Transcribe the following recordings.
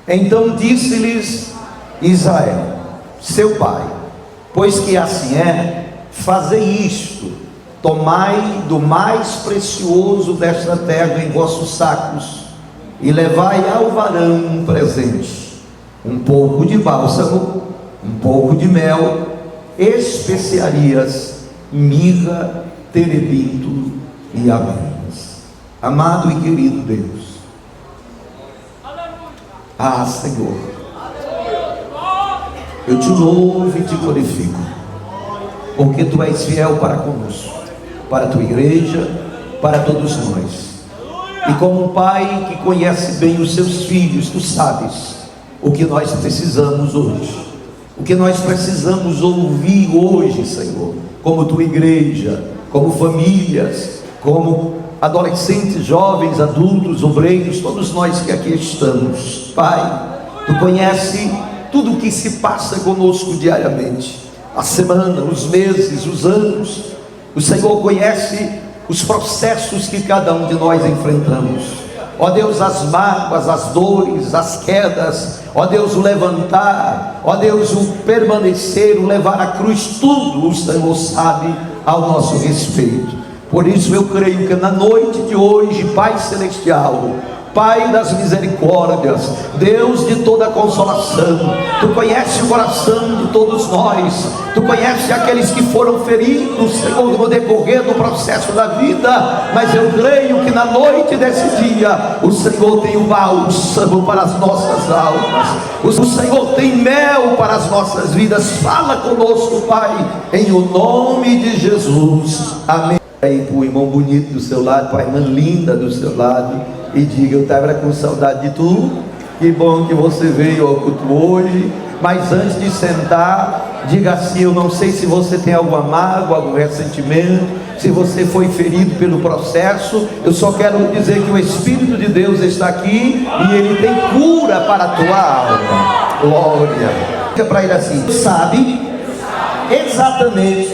Então disse-lhes Israel, seu pai: pois que assim é, fazei isto: tomai do mais precioso desta terra em vossos sacos, e levai ao varão um presente, um pouco de bálsamo, um pouco de mel, especiarias, mirra, terebinto e abelhas. Amado e querido Deus, Senhor, eu te louvo e te glorifico, porque tu és fiel para conosco, para a tua igreja, para todos nós. E como um pai que conhece bem os seus filhos, tu sabes o que nós precisamos hoje, o que nós precisamos ouvir hoje, Senhor, como tua igreja, como famílias, como adolescentes, jovens, adultos, obreiros, todos nós que aqui estamos. Pai, tu conhece tudo o que se passa conosco diariamente, a semana, os meses, os anos. O Senhor conhece os processos que cada um de nós enfrentamos. Ó Deus, as mágoas, as dores, as quedas, ó Deus, o levantar, ó Deus, o permanecer, o levar a cruz, tudo o Senhor sabe ao nosso respeito. Por isso eu creio que na noite de hoje, Pai Celestial, Pai das misericórdias, Deus de toda consolação, tu conheces o coração de todos nós, tu conheces aqueles que foram feridos, Senhor, no decorrer do processo da vida, mas eu creio que na noite desse dia, o Senhor tem o bálsamo para as nossas almas, o Senhor tem mel para as nossas vidas. Fala conosco, Pai, em o nome de Jesus, amém. Aí para o irmão bonito do seu lado, para a irmã linda do seu lado, e diga: eu estava com saudade de tu, que bom que você veio ao culto hoje. Mas antes de sentar, diga assim: eu não sei se você tem alguma mágoa, algum ressentimento, se você foi ferido pelo processo. Eu só quero dizer que o Espírito de Deus está aqui e Ele tem cura para a tua alma. Glória. Diga para Ele assim: sabe exatamente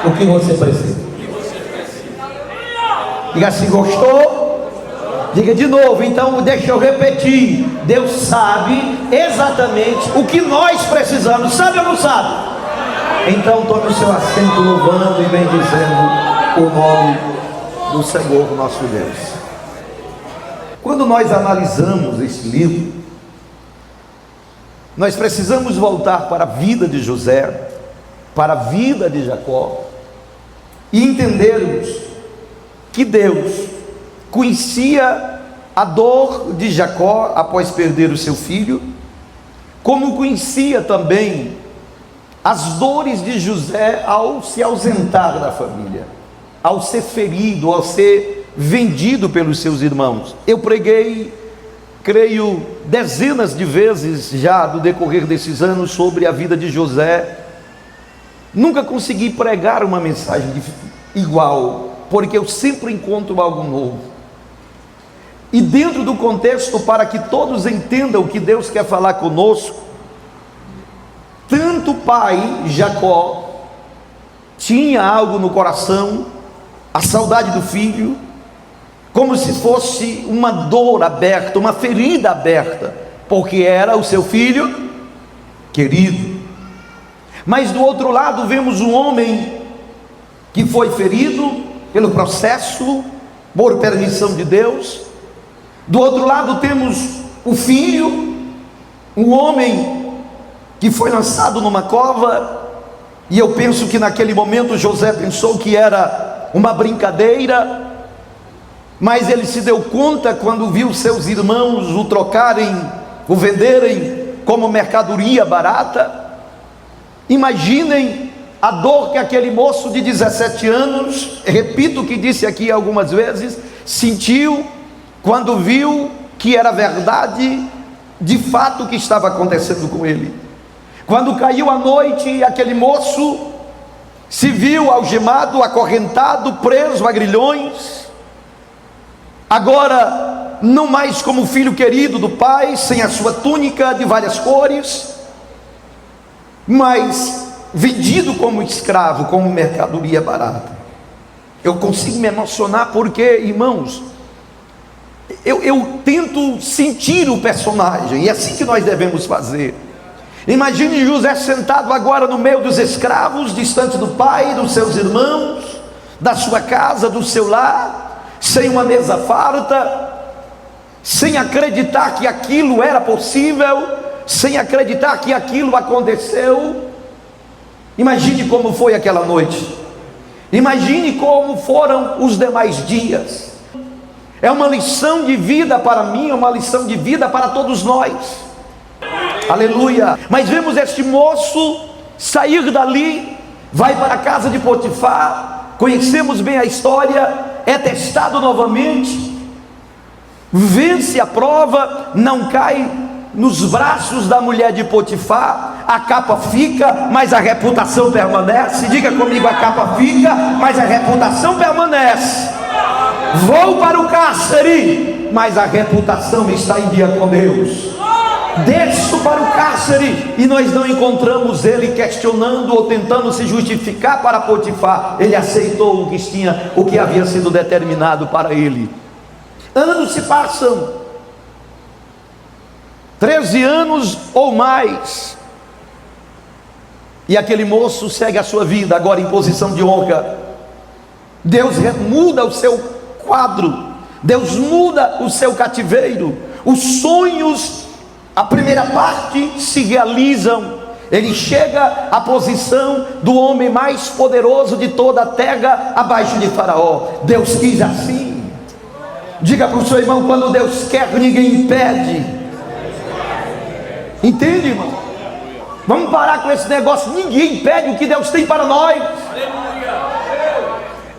o que você precisa. Diga assim: gostou? Diga de novo. Então deixa eu repetir: Deus sabe exatamente o que nós precisamos. Sabe ou não sabe? Então tome o seu assento, louvando e bendizendo o nome do Senhor nosso Deus. Quando nós analisamos este livro, nós precisamos voltar para a vida de José, para a vida de Jacó, e entendermos que Deus conhecia a dor de Jacó após perder o seu filho, como conhecia também as dores de José ao se ausentar da família, ao ser ferido, ao ser vendido pelos seus irmãos. Eu preguei, creio, dezenas de vezes já no decorrer desses anos sobre a vida de José. Nunca consegui pregar uma mensagem igual, porque eu sempre encontro algo novo. E dentro do contexto, para que todos entendam o que Deus quer falar conosco, tanto o pai Jacó tinha algo no coração, a saudade do filho, como se fosse uma dor aberta, uma ferida aberta, porque era o seu filho querido. Mas do outro lado vemos um homem que foi ferido pelo processo, por permissão de Deus. Do outro lado temos o filho, um homem que foi lançado numa cova, e eu penso que naquele momento José pensou que era uma brincadeira, mas ele se deu conta quando viu seus irmãos o trocarem, o venderem como mercadoria barata. Imaginem a dor que aquele moço de 17 anos, repito o que disse aqui algumas vezes, sentiu quando viu que era verdade, de fato, o que estava acontecendo com ele. Quando caiu a noite, aquele moço se viu algemado, acorrentado, preso a grilhões, agora não mais como filho querido do pai, sem a sua túnica de várias cores, mas vendido como escravo, como mercadoria barata. Eu consigo me emocionar porque, irmãos, eu tento sentir o personagem, e é assim que nós devemos fazer. Imagine José sentado agora no meio dos escravos, distante do pai, dos seus irmãos, da sua casa, do seu lar, sem uma mesa farta, sem acreditar que aquilo era possível, sem acreditar que aquilo aconteceu. Imagine como foi aquela noite, imagine como foram os demais dias. É uma lição de vida para mim, é uma lição de vida para todos nós. Aleluia. Mas vemos este moço sair dali, vai para a casa de Potifar, conhecemos bem a história, é testado novamente, vence a prova, não cai nos braços da mulher de Potifar, a capa fica, mas a reputação permanece. Diga comigo, a capa fica, mas a reputação permanece. Vou para o cárcere, mas a reputação está em dia com Deus. Desço para o cárcere, e nós não encontramos ele questionando ou tentando se justificar para Potifar. Ele aceitou o que havia sido determinado para ele. Anos se passam, 13 anos ou mais, e aquele moço segue a sua vida agora em posição de honra. Deus muda o seu quadro, Deus muda o seu cativeiro. Os sonhos, a primeira parte, se realizam. Ele chega à posição do homem mais poderoso de toda a terra, abaixo de Faraó. Deus quis assim. Diga para o seu irmão, quando Deus quer, ninguém impede. Entende, irmão? Vamos parar com esse negócio. Ninguém impede o que Deus tem para nós.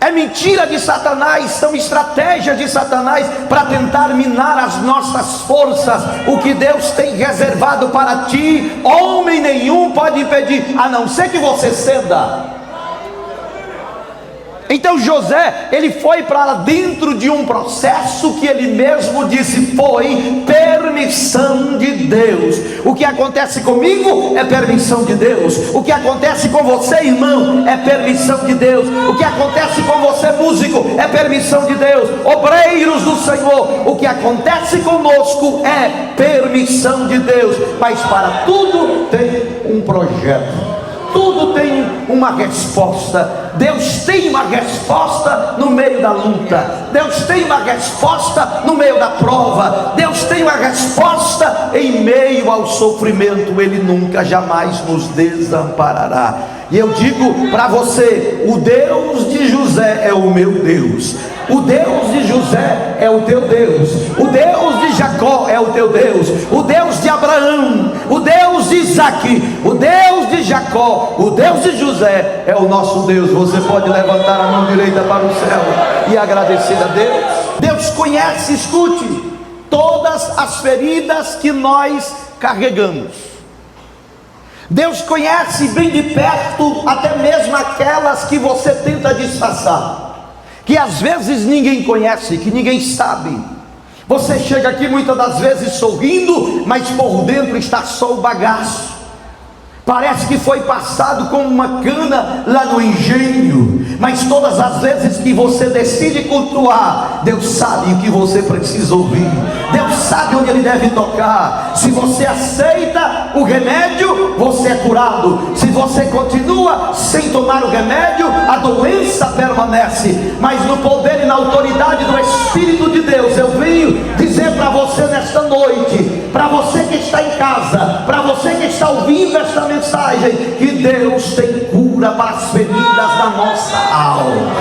É mentira de Satanás, são estratégias de Satanás para tentar minar as nossas forças. O que Deus tem reservado para ti, homem nenhum pode impedir, a não ser que você ceda. Então José, ele foi para dentro de um processo que ele mesmo disse foi permissão de Deus. O que acontece comigo é permissão de Deus. O que acontece com você, irmão, é permissão de Deus. O que acontece com você, músico, é permissão de Deus. Obreiros do Senhor, o que acontece conosco é permissão de Deus. Mas para tudo tem um projeto. Tudo tem uma resposta. Deus tem uma resposta no meio da luta. Deus tem uma resposta no meio da prova. Deus tem uma resposta em meio ao sofrimento. Ele nunca, jamais nos desamparará. E eu digo para você, o Deus de José é o meu Deus. O Deus de José é o teu Deus. O Deus de Jacó é o teu Deus. O Deus de Abraão, o Deus de Isaque, o Deus de Jacó, o Deus de José é o nosso Deus. Você pode levantar a mão direita para o céu e agradecer a Deus. Deus conhece, escute, todas as feridas que nós carregamos. Deus conhece bem de perto até mesmo aquelas que você tenta disfarçar, que às vezes ninguém conhece, que ninguém sabe. Você chega aqui muitas das vezes sorrindo, mas por dentro está só o bagaço. Parece que foi passado com uma cana lá no engenho. Mas todas as vezes que você decide cultuar, Deus sabe o que você precisa ouvir. Deus sabe onde Ele deve tocar. Se você aceita o remédio, você é curado. Se você continua sem tomar o remédio, a doença permanece. Mas no poder e na autoridade do Espírito de Deus, eu venho dizer para você nesta noite, para você que está em casa, para você que está ouvindo esta mensagem, que Deus tem cura para as feridas da nossa alma.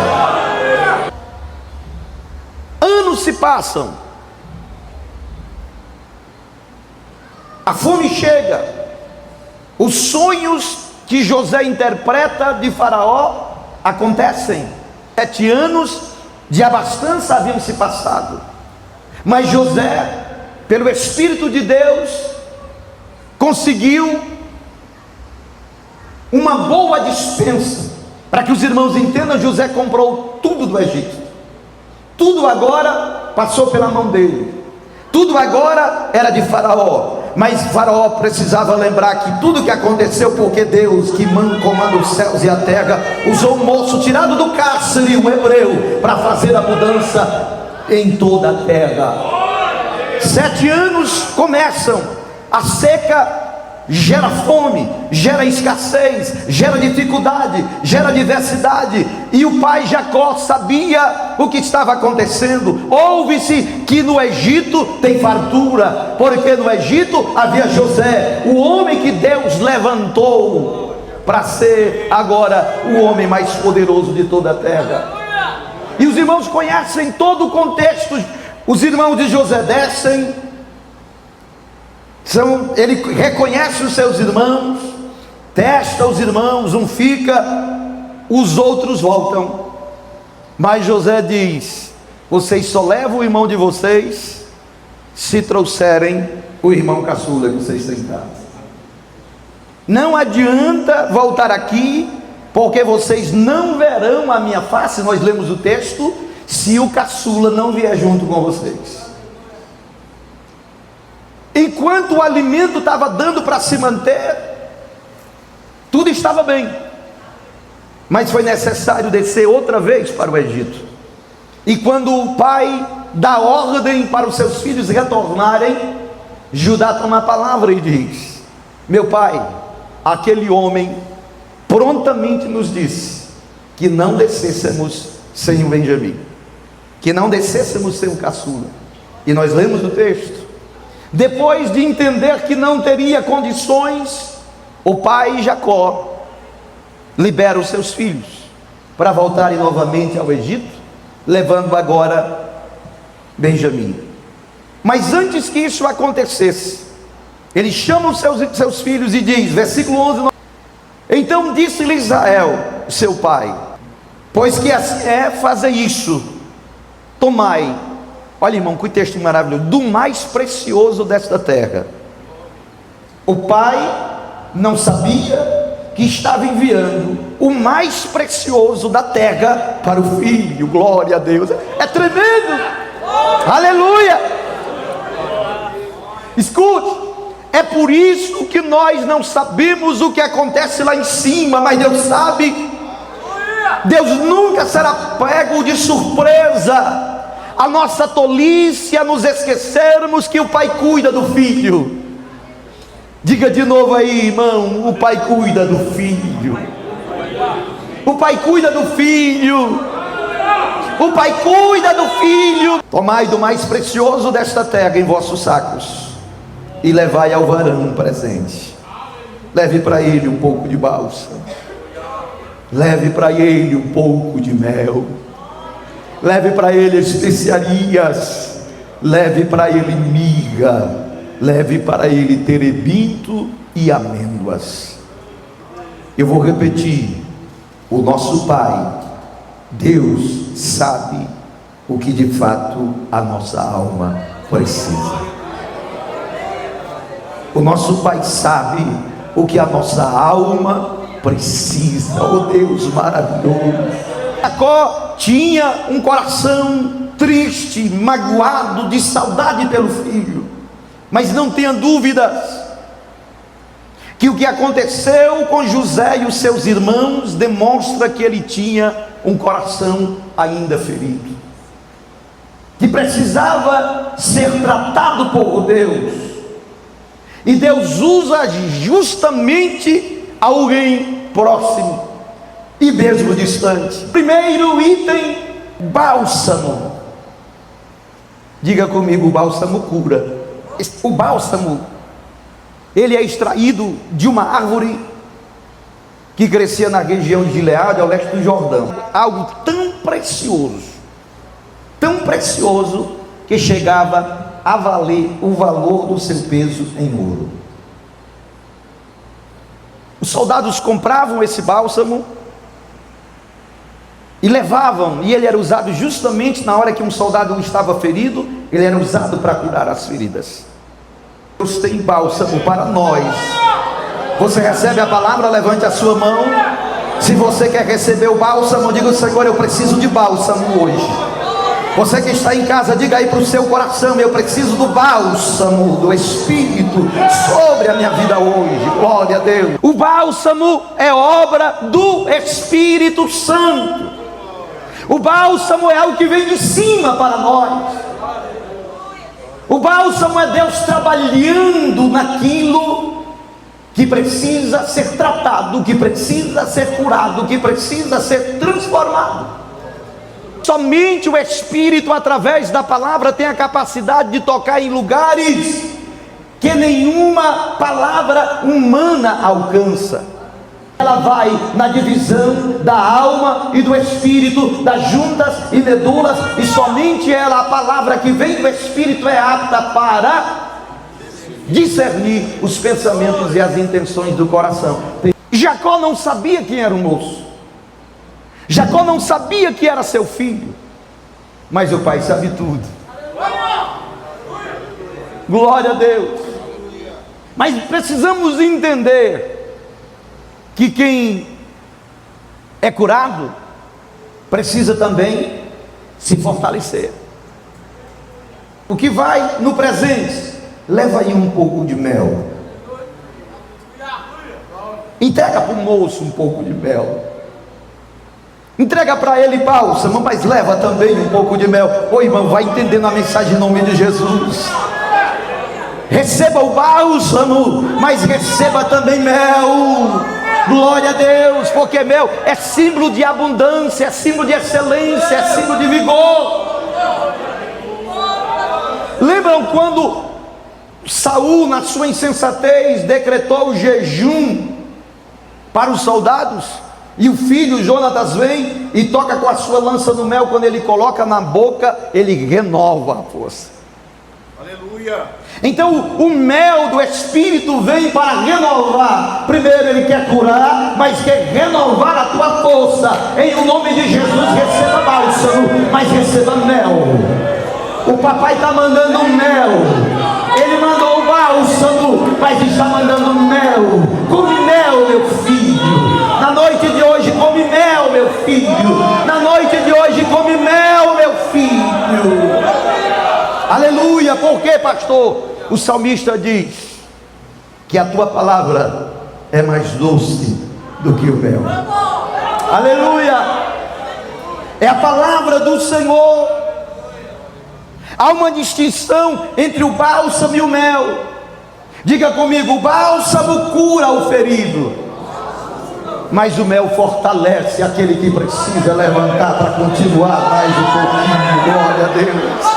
Anos se passam, a fome chega, os sonhos que José interpreta de Faraó acontecem. 7 anos de abastança haviam se passado, mas José, pelo Espírito de Deus, conseguiu uma boa dispensa. Para que os irmãos entendam, José comprou tudo do Egito. Tudo agora passou pela mão dele. Tudo agora era de Faraó. Mas Faraó precisava lembrar que tudo que aconteceu, porque Deus, que comanda os céus e a terra, usou um moço tirado do cárcere, um hebreu, para fazer a mudança em toda a terra. 7 anos começam, a seca gera fome, gera escassez, gera dificuldade, gera adversidade, e o pai Jacó sabia o que estava acontecendo. Ouve-se que no Egito tem fartura, porque no Egito havia José, o homem que Deus levantou para ser agora o homem mais poderoso de toda a terra. E os irmãos conhecem todo o contexto. Os irmãos de José descem, ele reconhece os seus irmãos, testa os irmãos, um fica, os outros voltam. Mas José diz: vocês só levam o irmão de vocês se trouxerem o irmão caçula que vocês têm em casa. Não adianta voltar aqui, porque vocês não verão a minha face, nós lemos o texto, se o caçula não vier junto com vocês. Enquanto o alimento estava dando para se manter, tudo estava bem, mas foi necessário descer outra vez para o Egito. E quando o pai dá ordem para os seus filhos retornarem, Judá toma a palavra e diz: meu pai, aquele homem prontamente nos disse que não descêssemos sem o Benjamim, que não descêssemos sem o caçula. E nós lemos o texto. Depois de entender que não teria condições, o pai Jacó libera os seus filhos para voltarem novamente ao Egito, levando agora Benjamim. Mas antes que isso acontecesse, ele chama os seus filhos e diz, versículo 11: então disse-lhe Israel, seu pai: pois que assim é, fazei isso, tomai, olha irmão, que texto maravilhoso, do mais precioso desta terra. O pai não sabia que estava enviando o mais precioso da terra para o filho. Glória a Deus, é tremendo, aleluia. Escute, é por isso que nós não sabemos o que acontece lá em cima, mas Deus sabe. Deus nunca será pego de surpresa. A nossa tolice é nos esquecermos que o pai cuida do filho. Diga de novo aí, irmão: o pai cuida do filho. O pai cuida do filho. O pai cuida do filho. Tomai do mais precioso desta terra em vossos sacos e levai ao varão um presente. Leve para ele um pouco de bálsamo, leve para ele um pouco de mel, leve para ele especiarias, leve para ele mirra, leve para ele terebinto e amêndoas. Eu vou repetir: o nosso Pai, Deus, sabe o que de fato a nossa alma precisa. O nosso Pai sabe o que a nossa alma precisa. Oh Deus maravilhoso! Jacó tinha um coração triste, magoado, de saudade pelo filho. Mas não tenha dúvidas que o que aconteceu com José e os seus irmãos demonstra que ele tinha um coração ainda ferido, que precisava ser tratado por Deus. E Deus usa justamente alguém próximo e mesmo distante. Primeiro item: bálsamo. Diga comigo: o bálsamo cura. O bálsamo, ele é extraído de uma árvore que crescia na região de Gileade, ao leste do Jordão. Algo tão precioso, que chegava a valer o valor do seu peso em ouro. Os soldados compravam esse bálsamo e levavam, e ele era usado justamente na hora que um soldado estava ferido. Ele era usado para curar as feridas. Deus tem bálsamo para nós. Você recebe a palavra? Levante a sua mão. Se você quer receber o bálsamo, diga: Senhor, eu preciso de bálsamo hoje. Você que está em casa, diga aí para o seu coração: eu preciso do bálsamo do Espírito sobre a minha vida hoje. Glória a Deus. O bálsamo é obra do Espírito Santo. O bálsamo é algo que vem de cima para nós. O bálsamo é Deus trabalhando naquilo que precisa ser tratado, que precisa ser curado, que precisa ser transformado. Somente o Espírito, através da palavra, tem a capacidade de tocar em lugares que nenhuma palavra humana alcança. Ela vai na divisão da alma e do espírito, das juntas e medulas, e somente ela, a palavra que vem do Espírito, é apta para discernir os pensamentos e as intenções do coração. Jacó não sabia quem era o moço, Jacó não sabia que era seu filho, mas o pai sabe tudo. Glória a Deus. Mas precisamos entender que quem é curado precisa também se fortalecer. O que vai no presente, leva aí um pouco de mel. Entrega para o moço um pouco de mel. Entrega para ele bálsamo, mas leva também um pouco de mel. Ô irmão, vai entendendo a mensagem em nome de Jesus. Receba o bálsamo, mas receba também mel. Glória a Deus, porque mel é símbolo de abundância, é símbolo de excelência, é símbolo de vigor. Lembram quando Saul, na sua insensatez, decretou o jejum para os soldados? E o filho Jonatas vem e toca com a sua lança no mel. Quando ele coloca na boca, ele renova a força. Aleluia. Então o mel do Espírito vem para renovar. Primeiro ele quer curar, mas quer renovar a tua força. Em nome de Jesus, receba bálsamo, mas receba mel. O papai está mandando mel. Ele mandou o bálsamo, mas está mandando mel. Come mel, meu filho. Na noite de hoje, come mel, meu filho. Na noite de hoje, come mel, meu filho. Aleluia. Por quê, pastor? O salmista diz que a tua palavra é mais doce do que o mel. Aleluia. É a palavra do Senhor. Há uma distinção entre o bálsamo e o mel. Diga comigo: o bálsamo cura o ferido, mas o mel fortalece aquele que precisa levantar para continuar mais um pouquinho. Glória a Deus.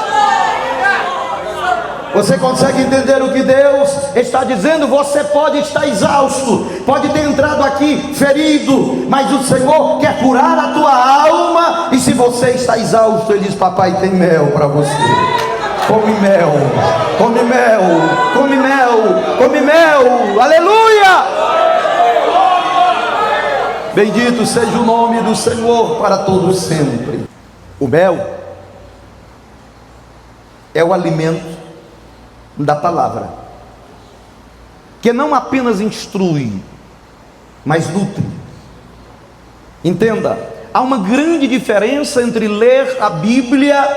Você consegue entender o que Deus está dizendo? Você pode estar exausto, pode ter entrado aqui ferido, mas o Senhor quer curar a tua alma. E se você está exausto, Ele diz: papai, tem mel para você. Come mel, come mel, come mel, come mel. Aleluia! Bendito seja o nome do Senhor para todos sempre. O mel é o alimento da palavra, que não apenas instrui, mas nutre. Entenda, há uma grande diferença entre ler a Bíblia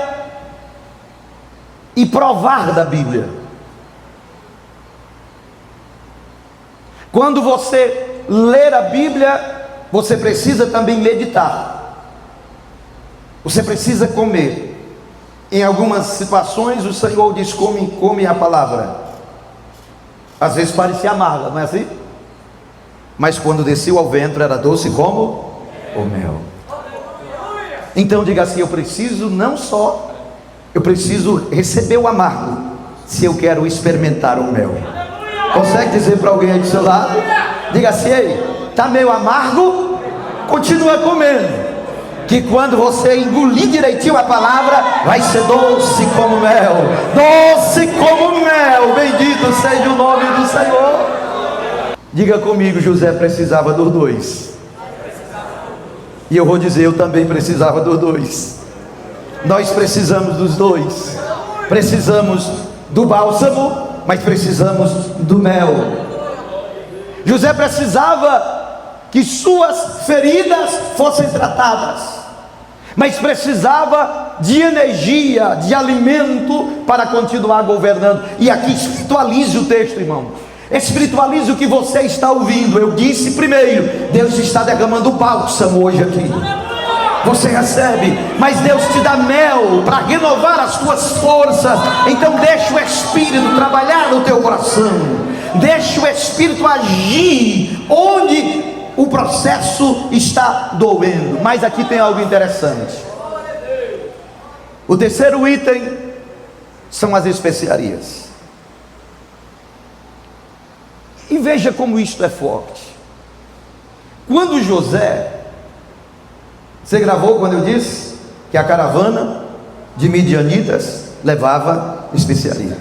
e provar da Bíblia. Quando você ler a Bíblia, você precisa também meditar, você precisa comer. Em algumas situações o Senhor diz: come a palavra. Às vezes parecia amarga, não é assim? Mas quando desceu ao ventre era doce como o mel. Então diga assim: eu preciso eu preciso receber o amargo, se eu quero experimentar o mel. Consegue dizer para alguém aí do seu lado? Diga assim: ei, está meio amargo? Continua comendo, que quando você engolir direitinho a palavra, vai ser doce como mel. Doce como mel. Bendito seja o nome do Senhor. Diga comigo: José precisava dos dois. E eu vou dizer: eu também precisava dos dois. Nós precisamos dos dois. Precisamos do bálsamo, mas precisamos do mel. José precisava que suas feridas fossem tratadas, mas precisava de energia, de alimento para continuar governando. E aqui espiritualize o texto, irmão. Espiritualize o que você está ouvindo. Eu disse primeiro, Deus está derramando bálsamo hoje aqui. você recebe, mas Deus te dá mel para renovar as tuas forças. Então deixa o Espírito trabalhar no teu coração, deixa o Espírito agir onde o processo está doendo. Mas aqui tem algo interessante. O terceiro item são as especiarias. E veja como isto é forte. Quando José, você gravou quando eu disse que a caravana de midianitas levava especiarias.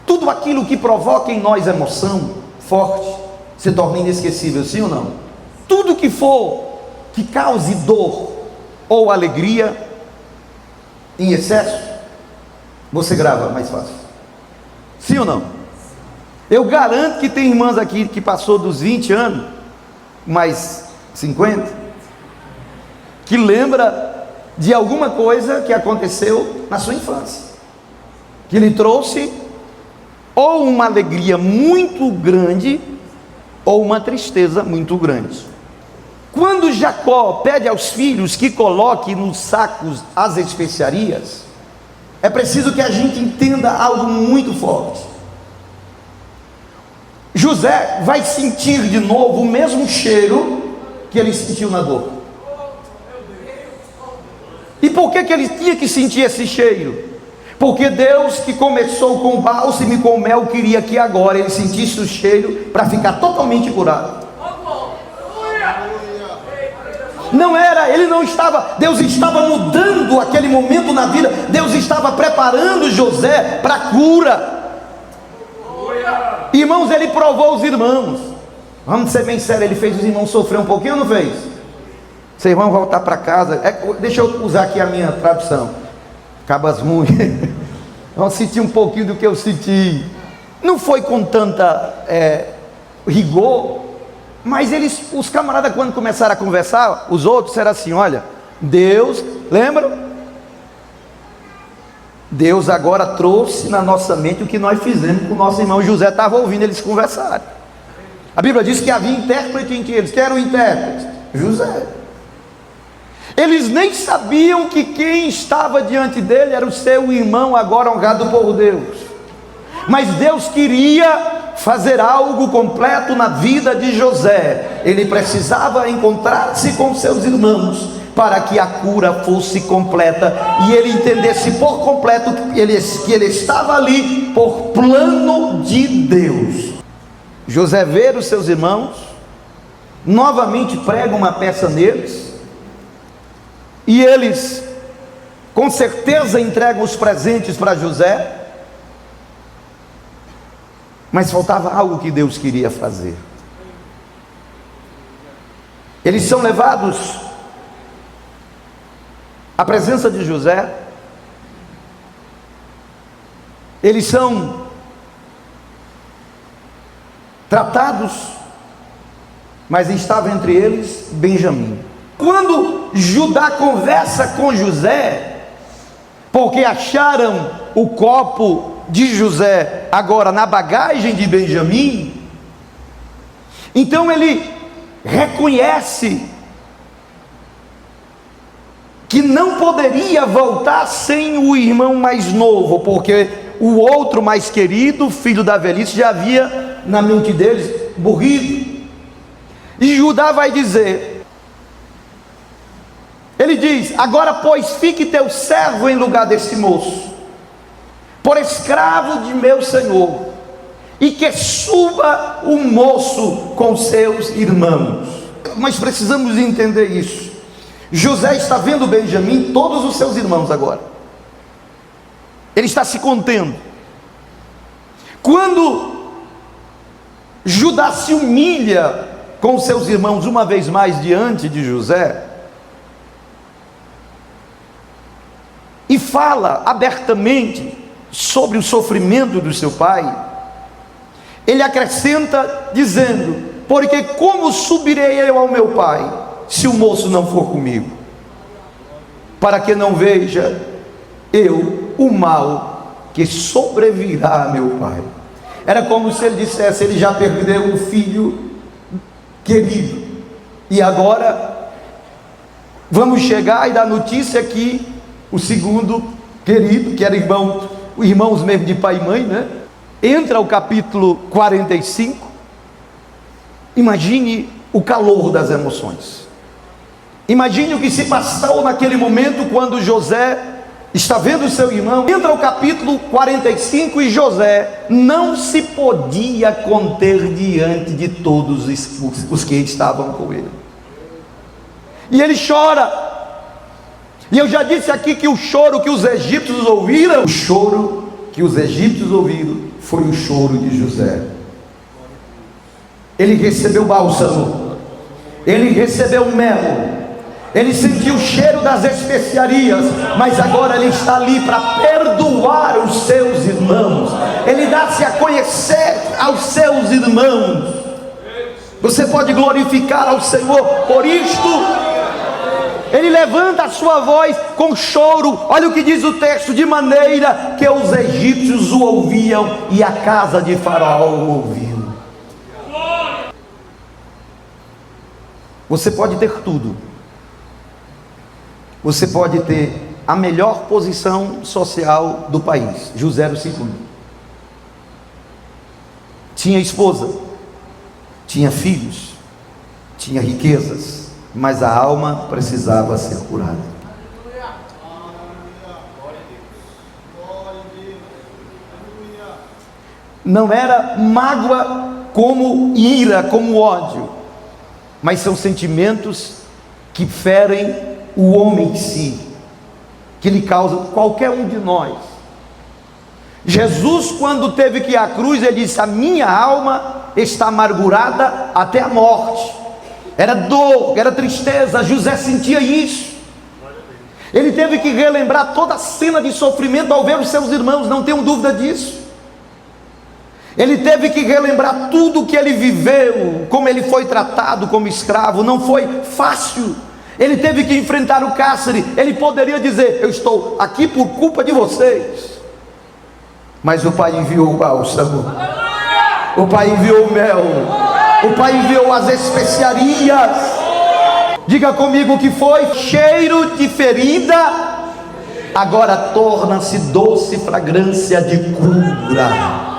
Tudo aquilo que provoca em nós emoção forte se torna inesquecível, sim ou não? Tudo que for que cause dor ou alegria em excesso, você grava mais fácil, sim ou não? Eu garanto que tem irmãs aqui que passou dos 20 anos, mais 50, que lembra de alguma coisa que aconteceu na sua infância, que lhe trouxe ou uma alegria muito grande, ou uma tristeza muito grande. Quando Jacó pede aos filhos que coloquem nos sacos as especiarias, é preciso que a gente entenda algo muito forte. José vai sentir de novo o mesmo cheiro que ele sentiu na dor. E por que ele tinha que sentir esse cheiro? Porque Deus, que começou com bálsamo e com mel, queria que agora ele sentisse o cheiro para ficar totalmente curado. Não era, ele não estava, Deus estava mudando aquele momento na vida, Deus estava preparando José para a cura. Irmãos, ele provou os irmãos. Vamos ser bem sérios, ele fez os irmãos sofrer um pouquinho ou não fez? Vocês vão voltar para casa. Deixa eu usar aqui a minha tradução. Cabas muito. Vão sentir um pouquinho do que eu senti. Não foi com tanta rigor, mas os camaradas, quando começaram a conversar, os outros eram assim: olha, Deus, lembra? Deus agora trouxe na nossa mente o que nós fizemos com o nosso irmão José. Estava ouvindo eles conversarem. A Bíblia diz que havia intérprete entre eles. Quem era o intérprete? José. Eles nem sabiam que quem estava diante dele era o seu irmão, agora honrado por Deus. Mas Deus queria fazer algo completo na vida de José. Ele precisava encontrar-se com seus irmãos para que a cura fosse completa e ele entendesse por completo que ele estava ali por plano de Deus. José vê os seus irmãos, novamente prega uma peça neles, e eles com certeza entregam os presentes para José, mas faltava algo que Deus queria fazer. Eles são levados à presença de José, eles são tratados, mas estava entre eles Benjamim. Quando Judá conversa com José, porque acharam o copo de José agora na bagagem de Benjamim, então ele reconhece que não poderia voltar sem o irmão mais novo, porque o outro mais querido, filho da velhice, já havia na mente deles morrido. E Judá vai dizer, ele diz: agora pois fique teu servo em lugar desse moço, por escravo de meu senhor, e que suba o moço com seus irmãos. Nós precisamos entender isso. José está vendo Benjamim, todos os seus irmãos agora, ele está se contendo. Quando Judá se humilha com seus irmãos uma vez mais diante de José, e fala abertamente sobre o sofrimento do seu pai, ele acrescenta dizendo: porque como subirei eu ao meu pai, se o moço não for comigo, para que não veja eu o mal que sobrevirá a meu pai. Era como se ele dissesse: ele já perdeu um filho querido, e agora Vamos chegar e dar notícia que o segundo querido, que era irmãos mesmo de pai e mãe, né? Entra o capítulo 45. Imagine o calor das emoções. Imagine o que se passou naquele momento quando José está vendo seu irmão. Entra o capítulo 45 e José não se podia conter diante de todos os que estavam com ele. E ele chora. E eu já disse aqui que o choro que os egípcios ouviram, o choro que os egípcios ouviram foi o choro de José. Ele recebeu bálsamo, ele recebeu mel, ele sentiu o cheiro das especiarias, mas agora ele está ali para perdoar os seus irmãos. Ele dá-se a conhecer aos seus irmãos. Você pode glorificar ao Senhor por isto. Ele levanta a sua voz com choro. Olha o que diz o texto: de maneira que os egípcios o ouviam e a casa de Faraó o ouviu. Você pode ter tudo. Você pode ter a melhor posição social do país. José era o segundo. Tinha esposa, tinha filhos, tinha riquezas, mas a alma precisava ser curada. Não era mágoa como ira, como ódio, mas são sentimentos que ferem o homem em si, que lhe causam qualquer um de nós. Jesus, quando teve que ir à cruz, ele disse: a minha alma está amargurada até a morte. Era dor, era tristeza. José sentia isso. Ele teve que relembrar toda a cena de sofrimento ao ver os seus irmãos, não tenho dúvida disso. Ele teve que relembrar tudo o que ele viveu, como ele foi tratado como escravo. Não foi fácil. Ele teve que enfrentar o cárcere. Ele poderia dizer: eu estou aqui por culpa de vocês. Mas o Pai enviou o bálsamo, o Pai enviou o mel, o Pai enviou as especiarias. Diga comigo que foi cheiro de ferida, agora torna-se doce fragrância de cura.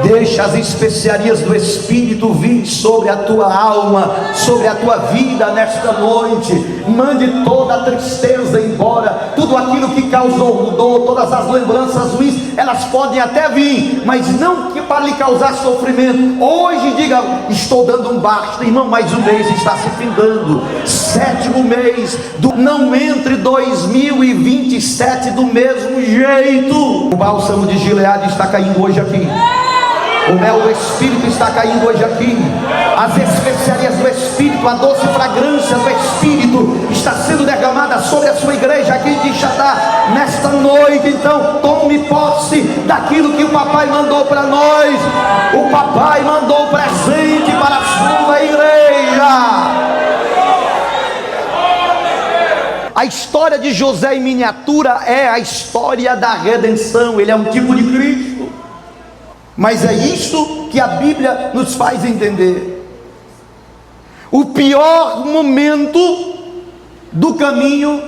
Deixa as especiarias do Espírito vir sobre a tua alma, sobre a tua vida nesta noite. Mande toda a tristeza embora, tudo aquilo que causou dor, todas as lembranças ruins, elas podem até vir, mas não que para lhe causar sofrimento. Hoje diga: estou dando um basta, irmão, mais um mês está se findando, 7º mês, não entre 2027 do mesmo jeito. O bálsamo de Gileade está caindo hoje aqui. O mel do Espírito está caindo hoje aqui. As especiarias do Espírito, a doce fragrância do Espírito está sendo derramada sobre a sua igreja aqui de Ixadá nesta noite. Então tome posse daquilo que o papai mandou para nós. O papai mandou presente para a sua igreja. A história de José em miniatura é a história da redenção. Ele é um tipo de Cristo. Mas é isso que a Bíblia nos faz entender. O pior momento do caminho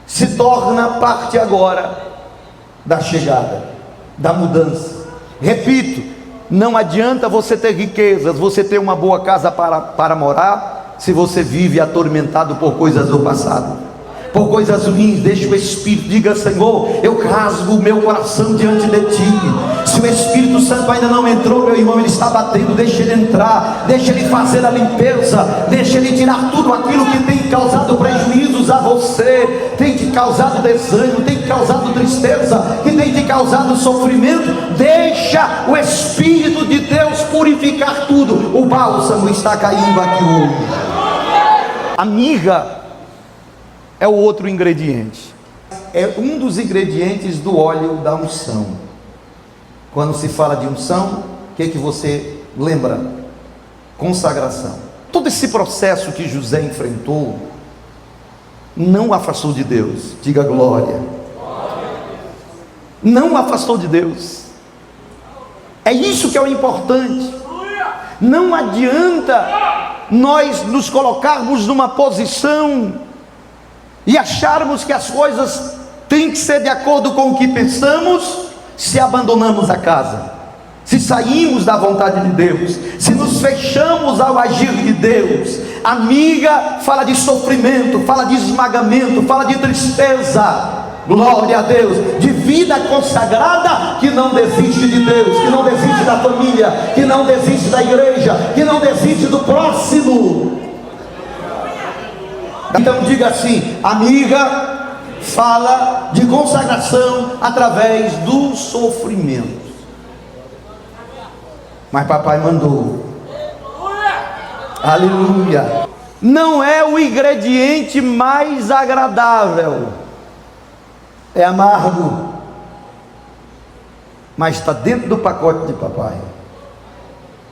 se torna parte agora da chegada, da mudança. Repito, não adianta você ter riquezas, você ter uma boa casa para morar, se você vive atormentado por coisas do passado, por coisas ruins. Deixa o Espírito, diga: Senhor, eu rasgo o meu coração diante de Ti. Se o Espírito Santo ainda não entrou, meu irmão, ele está batendo. Deixa ele entrar, deixa ele fazer a limpeza, deixa ele tirar tudo aquilo que tem causado prejuízos a você, tem te causado desânimo, tem te causado tristeza, que tem te causado sofrimento. Deixa o Espírito de Deus purificar tudo. O bálsamo está caindo aqui hoje. A mirra é o outro ingrediente, é um dos ingredientes do óleo da unção. Quando se fala de unção, o que você lembra? Consagração. Todo esse processo que José enfrentou não o afastou de Deus. Diga glória. Não o afastou de Deus. É isso que é o importante. Não adianta nós nos colocarmos numa posição e acharmos que as coisas têm que ser de acordo com o que pensamos, se abandonamos a casa, se saímos da vontade de Deus, se nos fechamos ao agir de Deus. Amiga fala de sofrimento, fala de esmagamento, fala de tristeza. Glória a Deus, de vida consagrada, que não desiste de Deus, que não desiste da família, que não desiste da igreja, que não desiste do próximo. Então diga assim: amiga fala de consagração através do sofrimento. Mas papai mandou. Aleluia. Não é o ingrediente mais agradável, é amargo, mas está dentro do pacote de papai.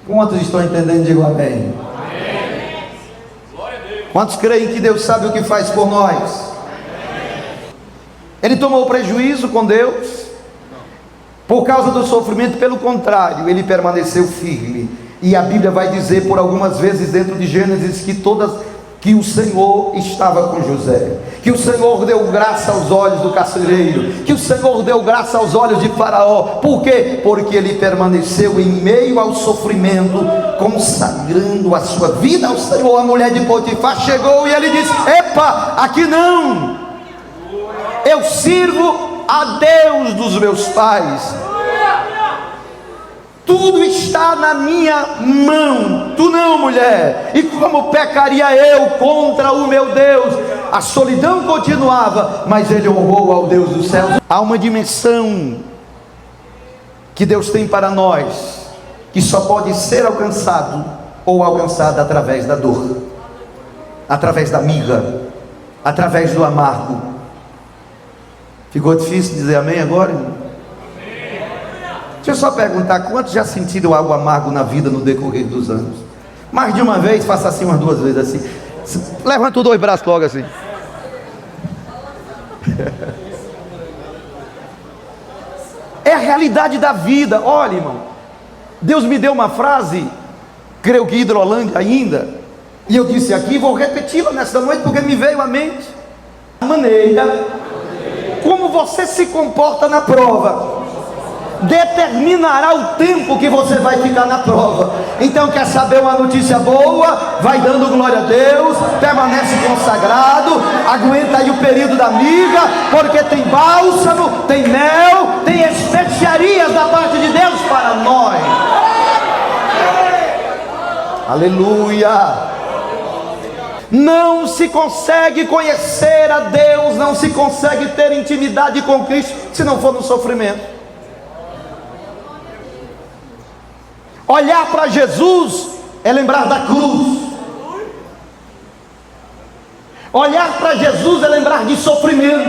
Quantos estão entendendo? Digo amém. Quantos creem que Deus sabe o que faz por nós? Ele tomou prejuízo com Deus por causa do sofrimento? Pelo contrário, ele permaneceu firme. E a Bíblia vai dizer por algumas vezes dentro de Gênesis que o Senhor estava com José, que o Senhor deu graça aos olhos do carcereiro, que o Senhor deu graça aos olhos de Faraó. Por quê? Porque ele permaneceu em meio ao sofrimento, consagrando a sua vida ao Senhor. A mulher de Potifar chegou e ele disse: epa, aqui não, eu sirvo a Deus dos meus pais, tudo está na minha mão, tu não, mulher. E como pecaria eu contra o meu Deus? A solidão continuava, mas ele honrou ao Deus dos céus. Há uma dimensão que Deus tem para nós, que só pode ser alcançado ou alcançada através da dor, através da mirra, através do amargo. Ficou difícil dizer amém agora, irmão? Deixa eu só perguntar: quantos já sentiram algo amargo na vida no decorrer dos anos? Mais de uma vez, faça assim umas duas vezes assim. Levanta os dois braços logo assim. É a realidade da vida. Olha, irmão, Deus me deu uma frase, creio que Hidrolândia ainda, e eu disse aqui, vou repeti-la nesta noite porque me veio à mente. A maneira como você se comporta na prova determinará o tempo que você vai ficar na prova. Então, quer saber uma notícia boa? Vai dando glória a Deus, permanece consagrado, aguenta aí o período da miga, porque tem bálsamo, tem mel, tem especiarias da parte de Deus para nós. Aleluia. Não se consegue conhecer a Deus, não se consegue ter intimidade com Cristo se não for no sofrimento. Olhar para Jesus é lembrar da cruz. Olhar para Jesus é lembrar de sofrimento.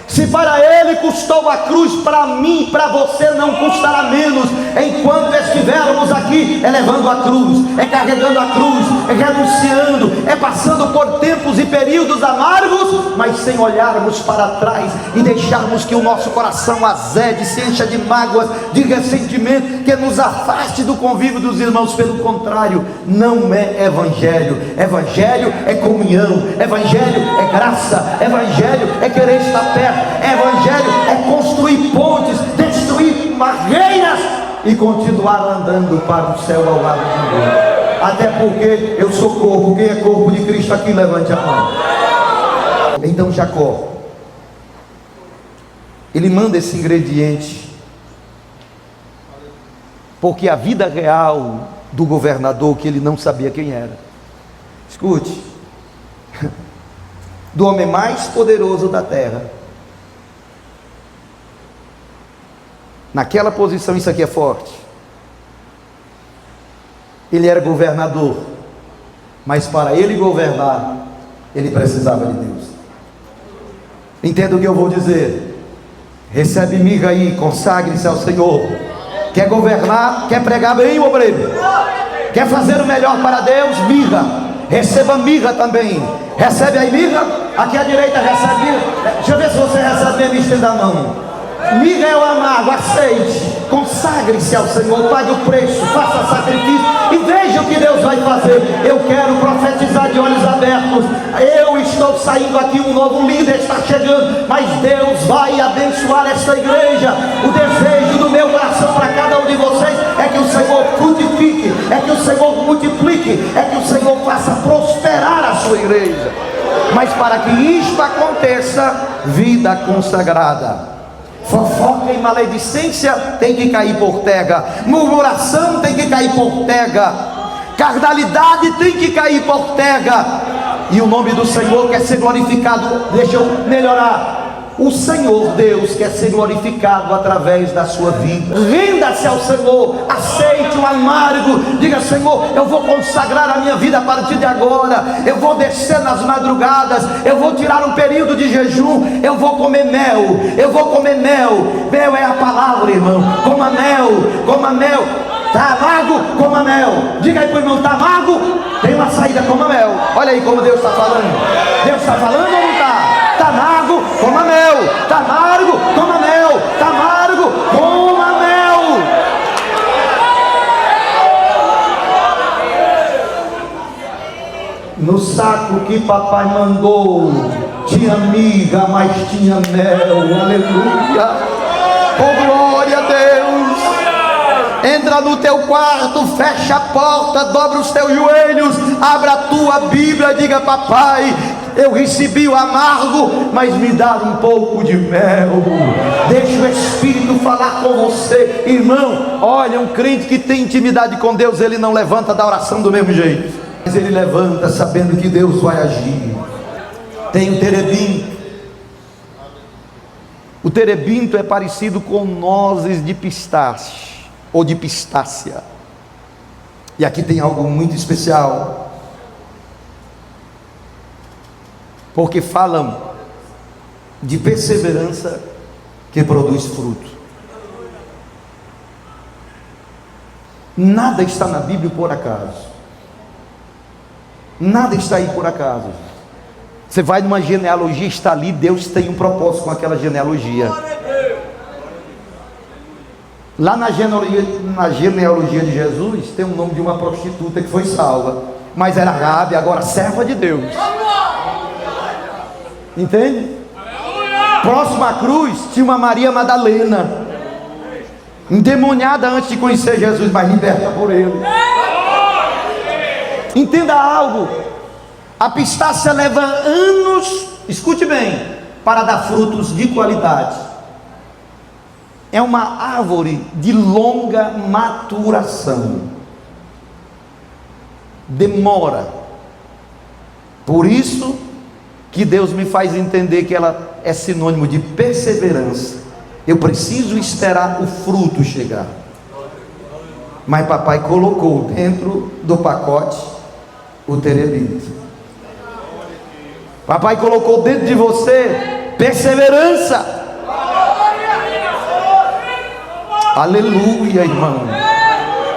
Se para ele custou a cruz, para mim e para você não custará menos, enquanto estivermos aqui elevando a cruz, é carregando a cruz, é renunciando, é passando por tempos e períodos amargos, mas sem olharmos para trás e deixarmos que o nosso coração azede, se encha de mágoas, de ressentimento, que nos afaste do convívio dos irmãos. Pelo contrário, não é evangelho. Evangelho é comunhão, evangelho é graça, evangelho é querer estar perto, evangelho é construir pontes, destruir barreiras e continuar andando para o céu ao lado de Deus. Até porque eu sou corpo. Quem é corpo de Cristo aqui, levante a mão. Então Jacó, ele manda esse ingrediente, porque a vida real do governador, que ele não sabia quem era, escute, do homem mais poderoso da terra, naquela posição, isso aqui é forte, ele era governador, mas para ele governar, ele precisava de Deus. Entenda o que eu vou dizer. Recebe mirra aí, consagre-se ao Senhor. Quer governar, quer pregar bem, obreiro, quer fazer o melhor para Deus, mirra. Receba mirra também. Recebe aí mirra. Aqui à direita recebe mirra. Deixa eu ver se você recebe, me estenda a mão. Mirra é o amargo, aceite. consagre-se ao Senhor, pague o preço, faça sacrifício e veja o que Deus vai fazer. Eu quero profetizar de olhos abertos. Eu estou saindo aqui, um novo líder está chegando, mas Deus vai abençoar esta igreja. O desejo do meu coração para cada um de vocês é que o Senhor frutifique, é que o Senhor multiplique, é que o Senhor faça prosperar a sua igreja. Mas para que isto aconteça, vida consagrada. Fofoca e maledicência tem que cair por terra, murmuração tem que cair por terra, carnalidade tem que cair por terra, e o nome do Senhor quer ser glorificado. Deixa eu melhorar. O Senhor Deus quer ser glorificado através da sua vida. Renda-se ao Senhor, aceite o amargo, diga: Senhor, eu vou consagrar a minha vida a partir de agora, eu vou descer nas madrugadas, eu vou tirar um período de jejum, eu vou comer mel, eu vou comer mel. Mel é a palavra, irmão. Coma mel, coma mel. Está amargo? Coma mel. Diga aí para o irmão: está amargo? Tem uma saída, coma mel. Olha aí como Deus está falando. Deus está falando ou não está? Está amargo? Coma mel. Está amargo? Coma mel. Está amargo? Coma mel. No saco que papai mandou tinha miga, mas tinha mel. Aleluia. Oh, glória a Deus. Entra no teu quarto, fecha a porta, dobra os teus joelhos, abra a tua Bíblia, diga: papai, eu recebi o amargo, mas me dá um pouco de mel. Deixa o Espírito falar com você, irmão. Olha, um crente que tem intimidade com Deus, ele não levanta da oração do mesmo jeito, mas ele levanta sabendo que Deus vai agir. Tem o terebinto. O terebinto é parecido com nozes de pistache ou de pistácia. E aqui tem algo muito especial, porque falam de perseverança que produz fruto. Nada está na Bíblia por acaso. Nada está aí por acaso. Você vai numa genealogia, está ali, Deus tem um propósito com aquela genealogia. Lá na genealogia de Jesus tem o nome de uma prostituta que foi salva, mas era Raabe, agora serva de Deus. Entende? Próximo à cruz tinha uma Maria Madalena, endemoniada antes de conhecer Jesus, mas liberta por ele. Entenda algo: a pistácia leva anos, escute bem, para dar frutos de qualidade. É uma árvore de longa maturação, demora. Por isso que Deus me faz entender que ela é sinônimo de perseverança. Eu preciso esperar o fruto chegar. Mas papai colocou dentro do pacote o terebinto. Papai colocou dentro de você perseverança. Aleluia, irmão.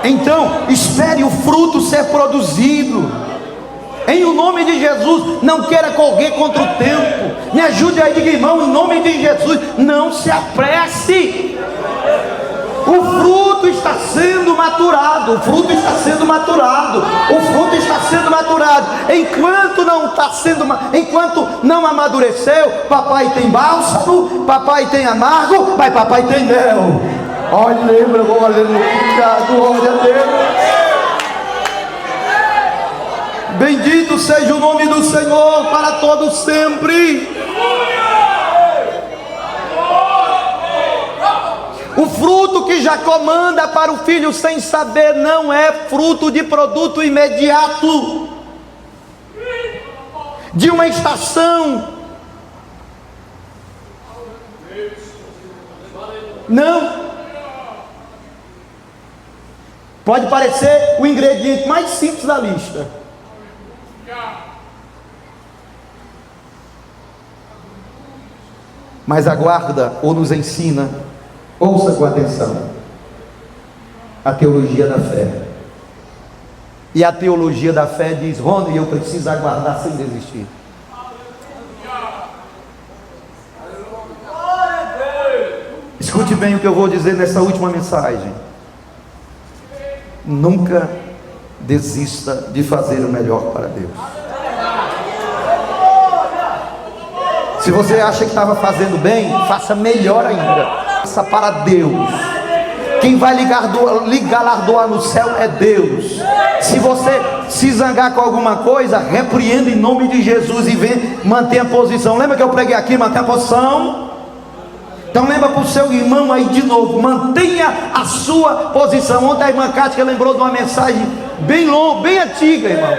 Então, espere o fruto ser produzido. Em o nome de Jesus, não queira correr contra o tempo. Me ajude aí, diga: irmão, em nome de Jesus, não se apresse. O fruto está sendo maturado. O fruto está sendo maturado. O fruto está sendo maturado. Enquanto não está sendo, enquanto não amadureceu, papai tem bálsamo, papai tem amargo, mas papai tem mel. Olha, lembra, aleluia, glória a Deus. Bendito seja o nome do Senhor para todos sempre. O fruto que Jacó manda para o filho sem saber não é fruto de produto imediato, de uma estação. Não. Pode parecer o ingrediente mais simples da lista, mas aguarda ou nos ensina. Ouça com atenção a teologia da fé. E a teologia da fé diz: Rony, eu preciso aguardar sem desistir. Escute bem o que eu vou dizer nessa última mensagem. Nunca desista de fazer o melhor para Deus. Se você acha que estava fazendo bem, faça melhor ainda. Faça para Deus. Quem vai lhe galardoar no céu é Deus. Se você se zangar com alguma coisa, repreenda em nome de Jesus e vem, mantenha a posição. Lembra que eu preguei aqui, mantenha a posição? Então lembra para o seu irmão aí de novo, mantenha a sua posição. Ontem a irmã Cátia lembrou de uma mensagem bem longa, bem antiga, irmão.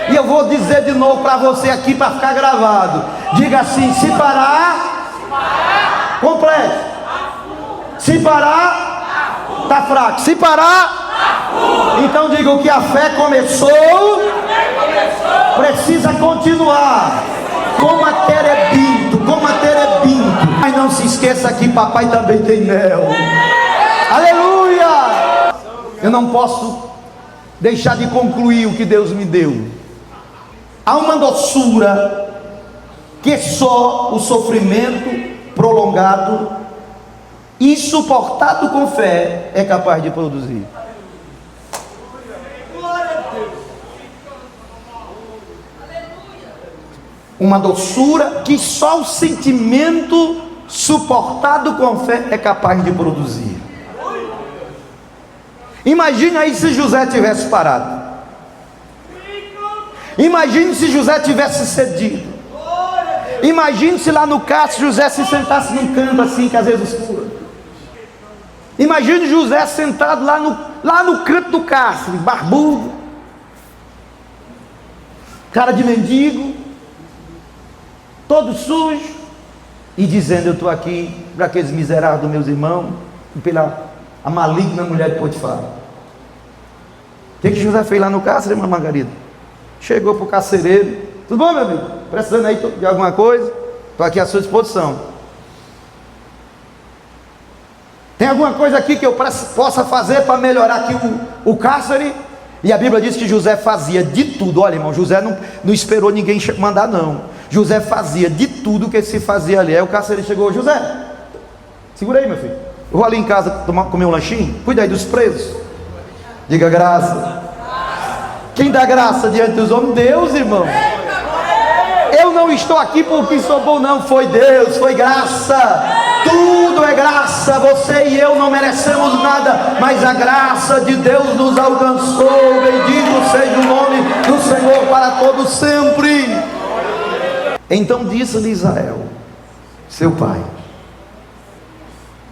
E eu vou dizer de novo para você aqui, para ficar gravado. Diga assim: se parar, complete. Se parar, está fraco. Se parar, então diga: o que a fé começou, precisa continuar. Como a terebinto, como a terebinto. Mas não se esqueça que papai também tem mel. Aleluia! Eu não posso deixar de concluir o que Deus me deu. Há uma doçura que só o sofrimento prolongado e suportado com fé é capaz de produzir. Uma doçura que só o sentimento suportado com fé é capaz de produzir. Imagine aí se José tivesse parado. Imagine se José tivesse cedido. Imagine se lá no cárcere José se sentasse num canto assim, que às vezes escuro. Imagine José sentado lá no canto do cárcere, barbudo, cara de mendigo, todo sujo, e dizendo: eu estou aqui para aqueles miseráveis dos meus irmãos, e pela a maligna mulher de Potifar. O que José fez lá no cárcere, irmã Margarida? Chegou para o carcereiro: tudo bom, meu amigo? Precisando aí de alguma coisa? Estou aqui à sua disposição. Tem alguma coisa aqui que eu possa fazer para melhorar aqui o cárcere? E a Bíblia diz que José fazia de tudo. Olha, irmão, José não esperou ninguém mandar, não. José fazia de tudo que se fazia ali. Aí o carcereiro chegou: José, segura aí, meu filho, eu vou ali em casa comer um lanchinho. Cuida aí dos presos. Diga graça. Quem dá graça diante dos homens? Deus, irmão. Eu não estou aqui porque sou bom, não. Foi Deus, foi graça. Tudo é graça. Você e eu não merecemos nada, mas a graça de Deus nos alcançou. Bendito seja o nome do Senhor para todos sempre. Então disse-lhe Israel, seu pai.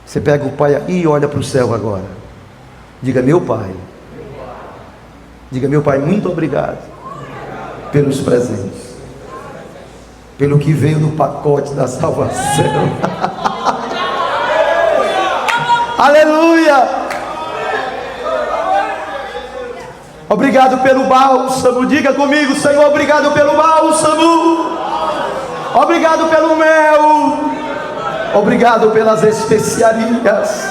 Você pega o pai aí e olha para o céu agora. Diga: meu pai. Diga: meu pai, muito obrigado pelos presentes, pelo que veio no pacote da salvação. Aleluia! Obrigado pelo bálsamo. Diga comigo: Senhor, obrigado pelo bálsamo. Obrigado pelo mel. Obrigado pelas especiarias.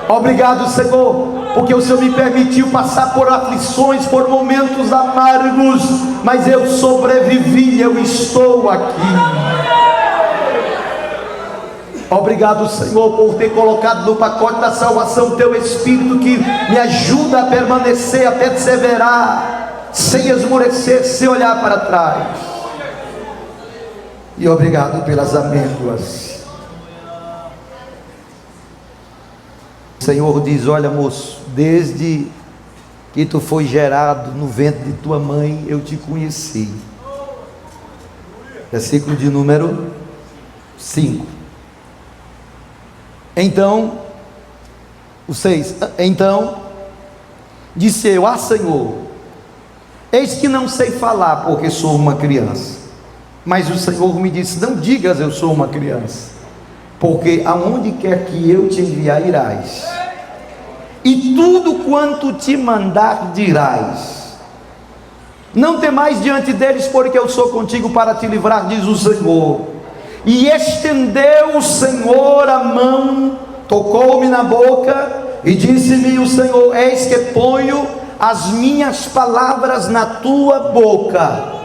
Obrigado, Senhor, porque o Senhor me permitiu passar por aflições, por momentos amargos, mas eu sobrevivi, eu estou aqui. Obrigado, Senhor, por ter colocado no pacote da salvação Teu Espírito, que me ajuda a permanecer, a perseverar, sem esmorecer, sem olhar para trás. E obrigado pelas amêndoas. O Senhor diz: olha, moço, desde que tu foi gerado no ventre de tua mãe, eu te conheci. Versículo de número 5. Então, o 6. Então, disse eu: ah, Senhor, eis que não sei falar, porque sou uma criança. Mas o Senhor me disse: não digas eu sou uma criança, porque aonde quer que eu te enviar irás, e tudo quanto te mandar dirás. Não temais diante deles, porque eu sou contigo para te livrar, diz o Senhor. E estendeu o Senhor a mão, tocou-me na boca, e disse-me o Senhor: eis que ponho as minhas palavras na tua boca.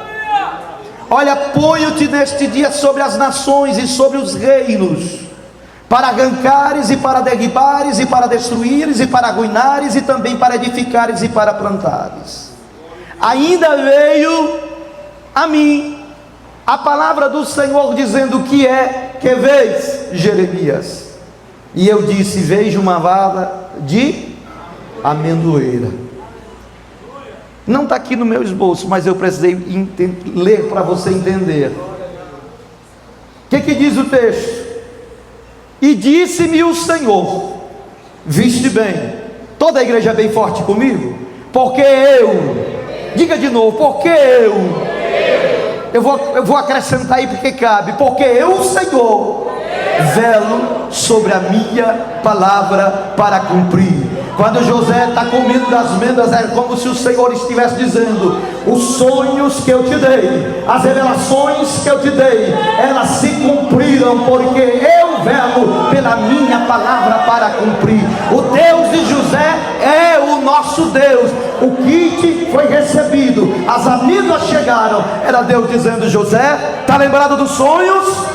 Olha, ponho-te neste dia sobre as nações e sobre os reinos, para arrancares e para derribares e para destruíres e para arruinares e também para edificares e para plantares. Ainda veio a mim a palavra do Senhor dizendo: o que é que vês, Jeremias? E eu disse: vejo uma vara de amendoeira. Não está aqui no meu esboço, mas eu precisei ler para você entender. O que diz o texto? E disse-me o Senhor: viste bem. Toda a igreja é bem forte comigo. Porque diga de novo, porque eu vou acrescentar aí porque cabe. Porque eu, o Senhor, velo sobre a minha palavra para cumprir. Quando José está comendo das amêndoas, é como se o Senhor estivesse dizendo: os sonhos que eu te dei, as revelações que eu te dei, elas se cumpriram, porque eu velo pela minha palavra para cumprir. O Deus de José é o nosso Deus. O kit foi recebido, as amêndoas chegaram, era Deus dizendo: José, está lembrado dos sonhos?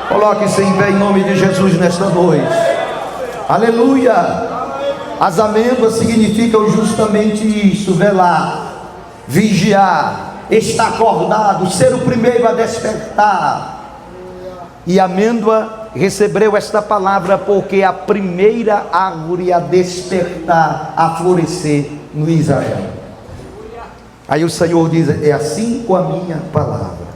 Coloque-se em pé em nome de Jesus nesta noite. Aleluia. As amêndoas significam justamente isso: velar, vigiar, estar acordado, ser o primeiro a despertar. E a amêndoa recebeu esta palavra porque a primeira árvore a despertar, a florescer no Israel. Aí o Senhor diz: é assim com a minha palavra.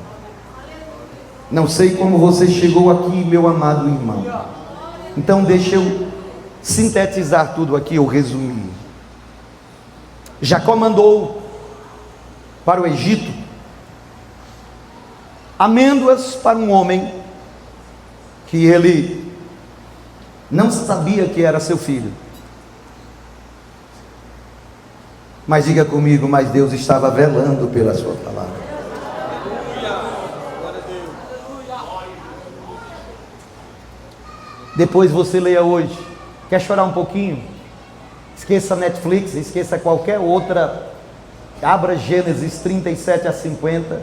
Não sei como você chegou aqui, meu amado irmão. Então deixa eu sintetizar tudo aqui, ou resumir. Jacó mandou para o Egito amêndoas para um homem que ele não sabia que era seu filho. Mas diga comigo: mas Deus estava velando pela sua palavra. Depois você leia hoje. Quer chorar um pouquinho? Esqueça Netflix, esqueça qualquer outra. Abra Gênesis 37 a 50.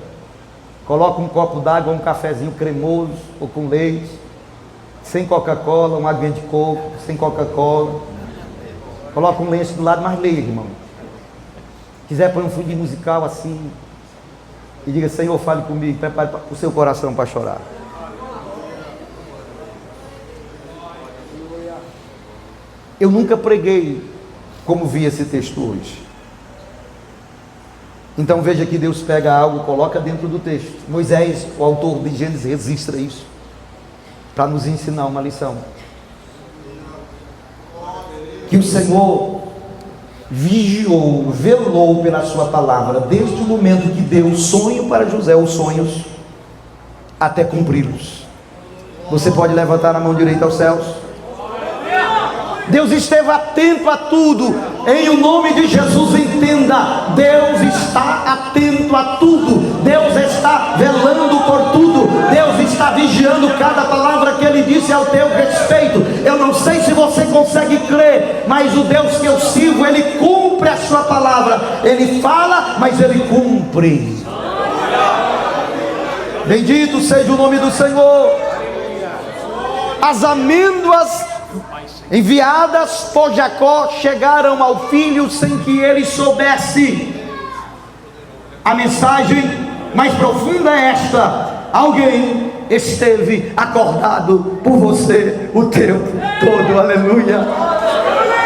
Coloca um copo d'água, um cafezinho cremoso ou com leite, sem Coca-Cola, uma aguinha de coco, sem Coca-Cola. Coloca um lenço do lado, mas leia, irmão. Quiser pôr um fundo musical assim e diga: Senhor, fale comigo. Prepare o seu coração para chorar. Eu nunca preguei como vi esse texto hoje. Então veja que Deus pega algo, coloca dentro do texto. Moisés, o autor de Gênesis, registra isso para nos ensinar uma lição. Que o Senhor vigiou, velou pela sua palavra, desde o momento que deu o sonho para José, os sonhos, até cumpri-los. Você pode levantar a mão direita aos céus. Deus esteve atento a tudo. Em o nome de Jesus, entenda: Deus está atento a tudo. Deus está velando por tudo. Deus está vigiando cada palavra que Ele disse ao teu respeito. Eu não sei se você consegue crer, mas o Deus que eu sirvo, Ele cumpre a sua palavra. Ele fala, mas Ele cumpre. Bendito seja o nome do Senhor. As amêndoas enviadas por Jacó chegaram ao filho sem que ele soubesse. A mensagem mais profunda é esta: alguém esteve acordado por você o tempo todo. Aleluia.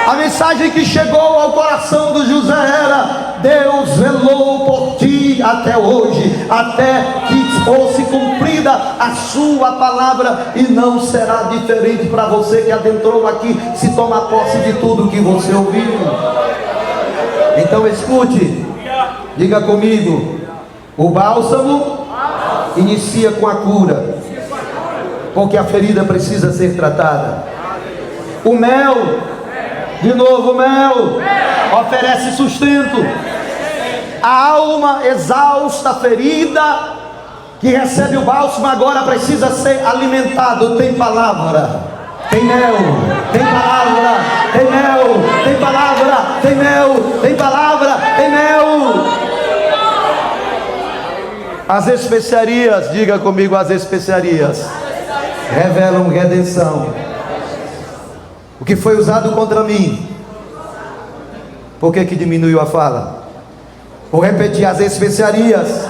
A mensagem que chegou ao coração do José era: Deus velou por ti até hoje, até que fosse cumprida a sua palavra, e não será diferente para você que adentrou aqui, se toma posse de tudo que você ouviu. Então escute, diga comigo: o bálsamo inicia com a cura, porque a ferida precisa ser tratada. O mel, de novo, o mel oferece sustento. A alma exausta, ferida, que recebe o bálsamo, agora precisa ser alimentado. Tem palavra, tem mel, tem palavra, tem mel, tem palavra, tem mel, tem palavra, tem mel. As especiarias, diga comigo, as especiarias revelam redenção. O que foi usado contra mim, por que diminuiu a fala? Vou repetir, as especiarias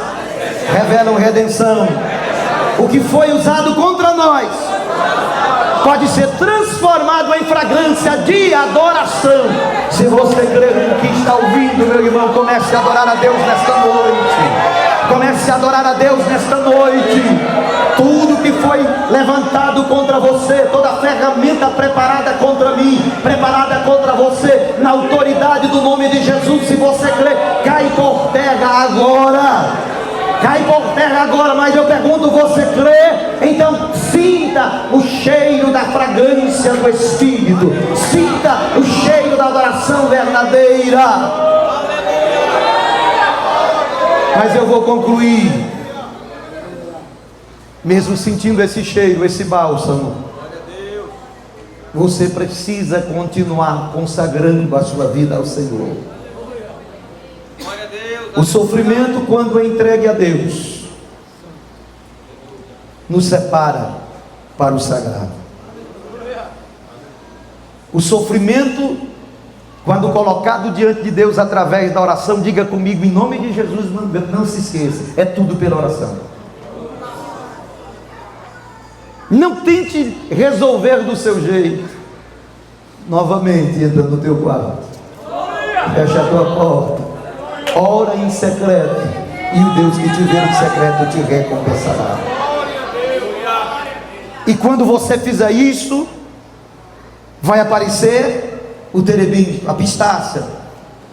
revelam redenção. O que foi usado contra nós pode ser transformado em fragrância de adoração. Se você crer no que está ouvindo, meu irmão, comece a adorar a Deus nesta noite. Comece a adorar a Deus nesta noite. Tudo que foi levantado contra você, toda ferramenta preparada contra mim, preparada contra você, na autoridade do nome de Jesus, se você crê, cai por terra agora. Cai por terra agora. Mas eu pergunto, você crê? Então sinta o cheiro da fragrância do Espírito, sinta o cheiro da adoração verdadeira. Mas eu vou concluir. Mesmo sentindo esse cheiro, esse bálsamo, você precisa continuar consagrando a sua vida ao Senhor. O sofrimento, quando é entregue a Deus, nos separa para o sagrado. O sofrimento, quando colocado diante de Deus através da oração, diga comigo, em nome de Jesus, não se esqueça, é tudo pela oração. Não tente resolver do seu jeito. Novamente, entra no teu quarto, fecha a tua porta, ora em secreto, e o Deus que te vê em secreto te recompensará. E quando você fizer isso, vai aparecer o terebinto, a pistácia,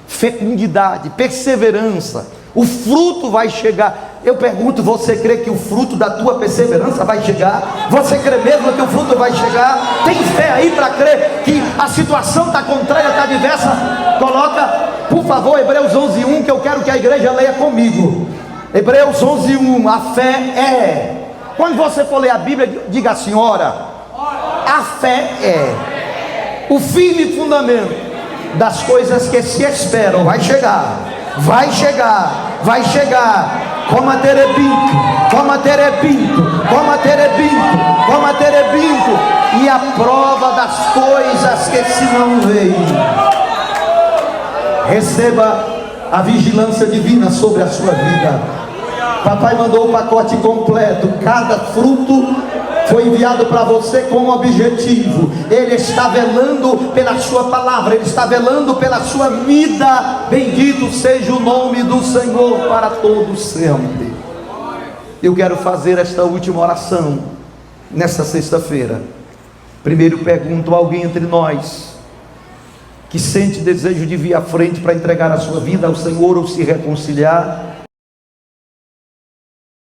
fecundidade, perseverança, o fruto vai chegar. Eu pergunto, você crê que o fruto da tua perseverança vai chegar? Você crê mesmo que o fruto vai chegar? Tem fé aí para crer que a situação está contrária, está diversa? Coloca, por favor, Hebreus 11:1, que eu quero que a igreja leia comigo. Hebreus 11:1, a fé é. Quando você for ler a Bíblia, diga assim, ora, a fé é o firme fundamento das coisas que se esperam. Vai chegar, vai chegar, vai chegar. Coma terebinto, coma terebinto, coma terebinto, coma terebinto. E a prova das coisas que se não veem. Receba a vigilância divina sobre a sua vida. Papai mandou o pacote completo. Cada fruto foi enviado para você com um objetivo. Ele está velando pela sua palavra, Ele está velando pela sua vida. Bendito seja o nome do Senhor para todos sempre. Eu quero fazer esta última oração nesta sexta-feira. Primeiro pergunto a alguém entre nós que sente desejo de vir à frente para entregar a sua vida ao Senhor ou se reconciliar.